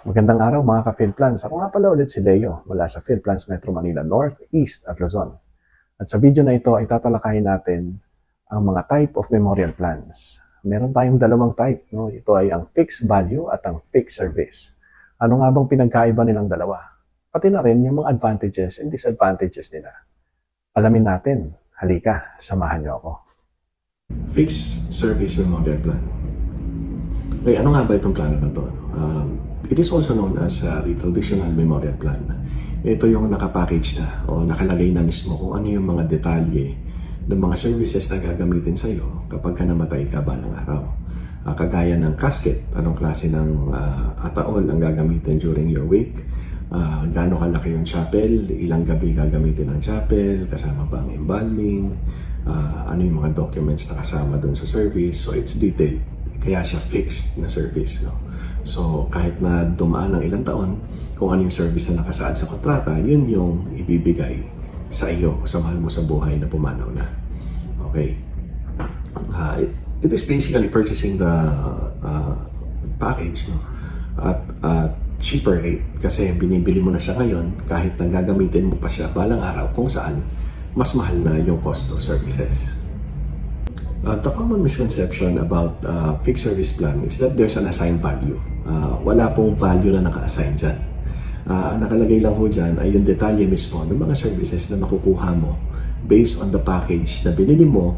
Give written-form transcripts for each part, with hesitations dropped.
Magandang araw mga ka-PhilPlans. Ako nga pala ulit si Leo mula sa PhilPlans Metro Manila North, East at Luzon. At sa video na ito ay tatalakayin natin ang mga type of memorial plans. Meron tayong dalawang type. No? Ito ay ang fixed value at ang fixed service. Ano nga bang pinagkaiba nilang dalawa? Pati na rin yung mga advantages and disadvantages nila. Alamin natin. Halika, samahan niyo ako. Fixed Service Memorial Plan. Okay, ano nga ba itong plano na to? It is also known as the Traditional Memorial Plan. Ito yung nakapackage na o nakalagay na mismo kung ano yung mga detalye ng mga services na gagamitin sa iyo kapag ka namatay ka balang araw. Kagaya ng casket, anong klase ng ataol ang gagamitin during your wake, gaano kalaki yung chapel, ilang gabi gagamitin ang chapel, kasama ba ang embalming, ano yung mga documents na kasama doon sa service. So it's detailed, kaya siya fixed na service. No? So kahit na dumaan ng ilang taon, kung ano yung service na nakasaad sa kontrata, yun yung ibibigay sa iyo, sa mahal mo sa buhay na pumanaw na. Okay. It is basically purchasing the package, no? At cheaper rate, kasi binibili mo na siya ngayon kahit na gagamitin mo pa siya balang araw kung saan mas mahal na yung cost of services. The common misconception about fixed service plan is that there's an assigned value. Wala pong value na naka-assign dyan. Nakalagay lang ho dyan ay yung detalye mismo ng mga services na makukuha mo based on the package na binili mo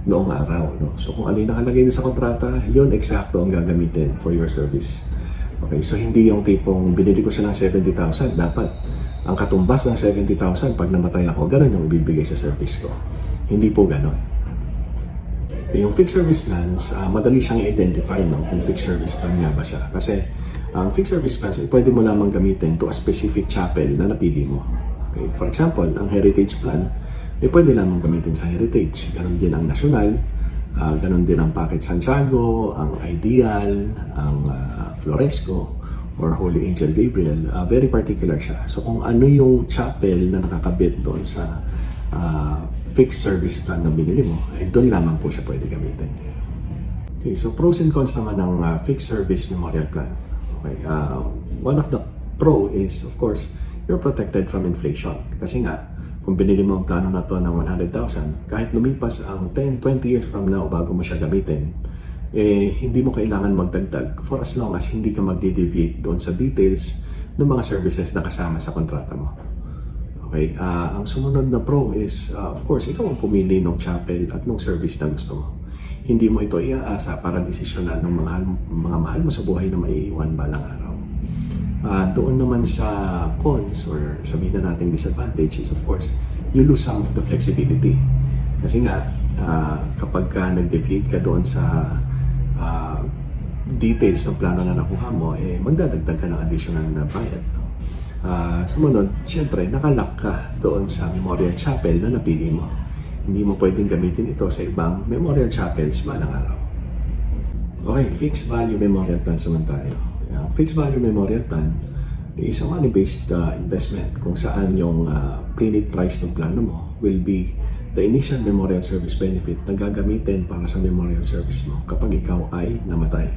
noong araw. No? So kung ano yung nakalagay sa kontrata, yun eksakto ang gagamitin for your service. Okay, so hindi yung tipong binili ko siya ng 70,000, dapat ang katumbas ng 70,000 pag namatay ako, ganun yung ibibigay sa service ko. Hindi po ganun. Okay, yung fixed service plans, madali siyang i-identify, no? Kung fixed service plan nga ba siya. Kasi ang fixed service plans, pwede mo lamang gamitin to a specific chapel na napili mo. Okay, for example, ang heritage plan, pwede lamang gamitin sa heritage. Ganon din ang national, ganon din ang Packet Santiago, ang Ideal, ang Floresco, or Holy Angel Gabriel. Very particular siya. So kung ano yung chapel na nakakabit doon sa fixed service plan na binili mo, ay doon lamang po siya pwede gamitin. Okay, so pros and cons naman ng fixed service memorial plan. Okay, one of the pro is, of course, you're protected from inflation. Kasi nga, kung binili mo ang plano na to ng 100,000, kahit lumipas ang 10, 20 years from now bago mo siya gamitin, hindi mo kailangan magdagdag for as long as hindi ka magde-deviate doon sa details ng mga services na kasama sa kontrata mo. Okay, ang sumunod na pro is, of course, ikaw ang pumili ng chapel at ng service na gusto mo. Hindi mo ito iaasa para desisyonan ng mga mahal mo sa buhay na maiiwan balang araw. Doon naman sa cons or sabihin na natin disadvantages, of course, you lose some of the flexibility. Kasi nga, kapag ka nag-deviate ka doon sa details ng plano na nakuha mo, magdadagdag ka ng additional na bayad. No? Sumunod, siyempre, nakalock ka doon sa memorial chapel na napili mo. Hindi mo pwedeng gamitin ito sa ibang memorial chapels balang araw. Okay, fixed value memorial plan naman tayo. Fixed value memorial plan is a money-based investment kung saan yung pre-need price ng plano mo will be the initial memorial service benefit na gagamitin para sa memorial service mo kapag ikaw ay namatay.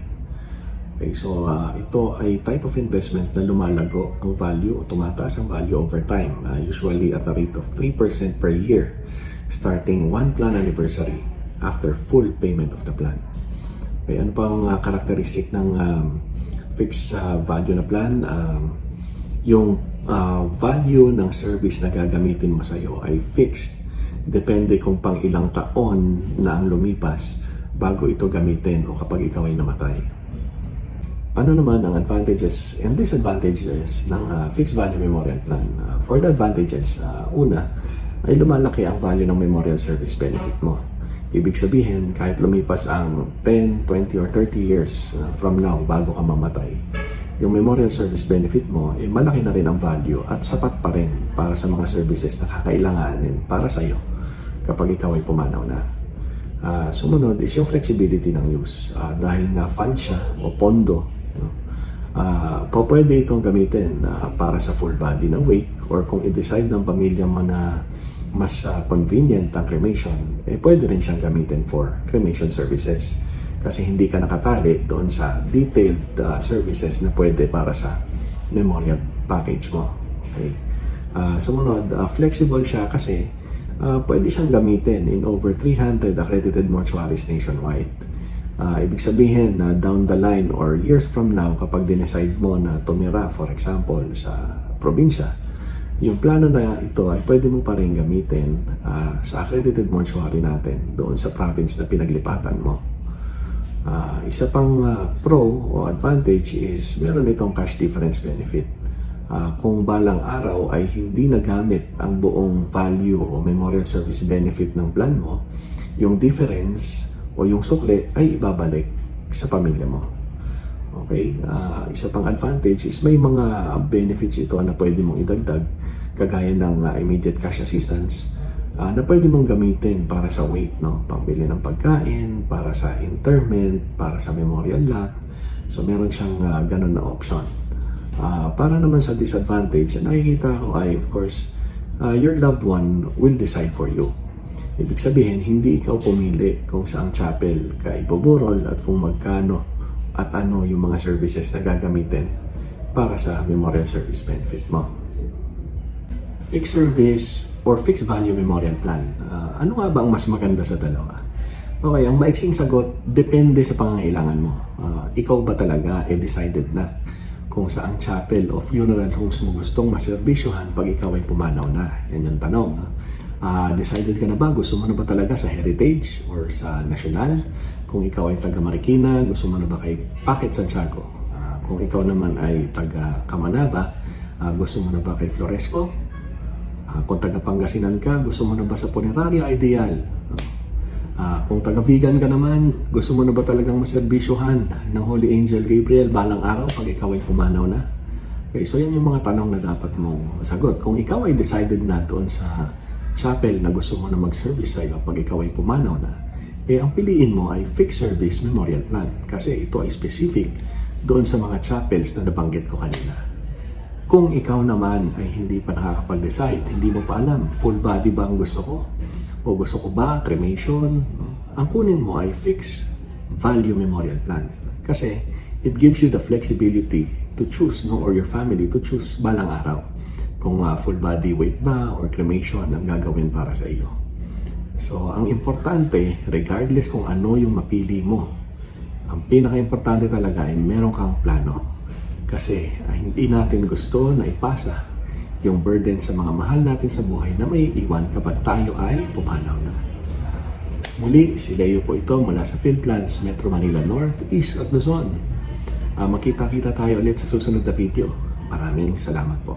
Okay, so ito ay type of investment na lumalago ang value o tumataas ang value over time, usually at a rate of 3% per year starting one plan anniversary after full payment of the plan. Okay, ano pang characteristic ng fixed value na plan? Yung value ng service na gagamitin mo sa iyo ay fixed. Depende kung pang ilang taon na ang lumipas bago ito gamitin o kapag ikaw ay namatay. Ano naman ang advantages and disadvantages ng fixed value memorial plan? For the advantages, una, ay lumalaki ang value ng memorial service benefit mo. Ibig sabihin, kahit lumipas ang 10, 20, or 30 years from now bago ka mamatay, yung memorial service benefit mo, malaki na rin ang value at sapat pa rin para sa mga services na kakailanganin para sa iyo kapag ikaw ay pumanaw na. Sumunod is yung flexibility ng use. Dahil nga fund siya o pondo, no? Pwede itong gamitin para sa full body na wake, or kung i-decide ng pamilya mo na mas convenient ang cremation, pwede rin siyang gamitin for cremation services. Kasi hindi ka nakatali doon sa detailed services na pwede para sa memorial package mo. Okay? Sumunod, flexible siya kasi pwede siyang gamitin in over 300 accredited mortuaries nationwide. Ibig sabihin na down the line or years from now, kapag dinecide mo na tumira, for example, sa probinsya, yung plano na ito ay pwede mo pa rin gamitin sa accredited mortuary natin doon sa province na pinaglipatan mo. Isa pang pro o advantage is meron itong cash difference benefit. Kung balang araw ay hindi nagamit ang buong value o memorial service benefit ng plan mo, yung difference o yung sukle ay ibabalik sa pamilya mo. Okay? Isa pang advantage is may mga benefits ito na pwede mong idagdag kagaya ng immediate cash assistance na pwede mong gamitin para sa wake, no? Pambili ng pagkain, para sa interment, para sa memorial lot. So meron siyang ganun na option. Para naman sa disadvantage, nakikita ko ay of course, your loved one will decide for you. Ibig sabihin, hindi ikaw pumili kung saang chapel ka iboburol at kung magkano at ano yung mga services na gagamitin para sa memorial service benefit mo. Fixed service or fixed value memorial plan. Ano nga ba ang mas maganda sa dalawa? Okay, ang maiksing sagot, depende sa pangangailangan mo. Ikaw ba talaga decided na kung saang chapel o funeral homes mo gustong maservisyohan pag ikaw ay pumanaw na? Yan yung tanong. Decided ka na ba? Gusto mo na ba talaga sa Heritage or sa National? Kung ikaw ay taga Marikina, gusto mo na ba kay Packet Santiago? Kung ikaw naman ay taga Kamanaba, gusto mo na ba kay Floresco? Kung taga Pangasinan ka, gusto mo na ba sa Funeraria Ideal? Kung taga-vegan ka naman, gusto mo na ba talagang maservisyohan ng Holy Angel Gabriel balang araw pag ikaw ay pumanaw na? Okay, so yan yung mga tanong na dapat mong sagot. Kung ikaw ay decided na doon sa chapel na gusto mo na mag-service sa iyo pag ikaw ay pumanaw na, ang piliin mo ay fixed service memorial plan kasi ito ay specific doon sa mga chapels na nabanggit ko kanina. Kung ikaw naman ay hindi pa nakakapag-decide, hindi mo pa alam, full body ba ang gusto ko? O gusto ko ba cremation? Ang kunin mo ay fixed value memorial plan. Kasi it gives you the flexibility to choose, no, or your family to choose balang araw kung full body wake ba or cremation ang gagawin para sa iyo. So, ang importante, regardless kung ano yung mapili mo, ang pinaka-importante talaga ay meron kang plano. Kasi hindi natin gusto na ipasa yung burden sa mga mahal natin sa buhay na may iwan kapag tayo ay pumanaw na. Muli, si Leo po ito mula sa PhilPlans Metro Manila North, East at Luzon. Makita-kita tayo ulit sa susunod na video. Maraming salamat po.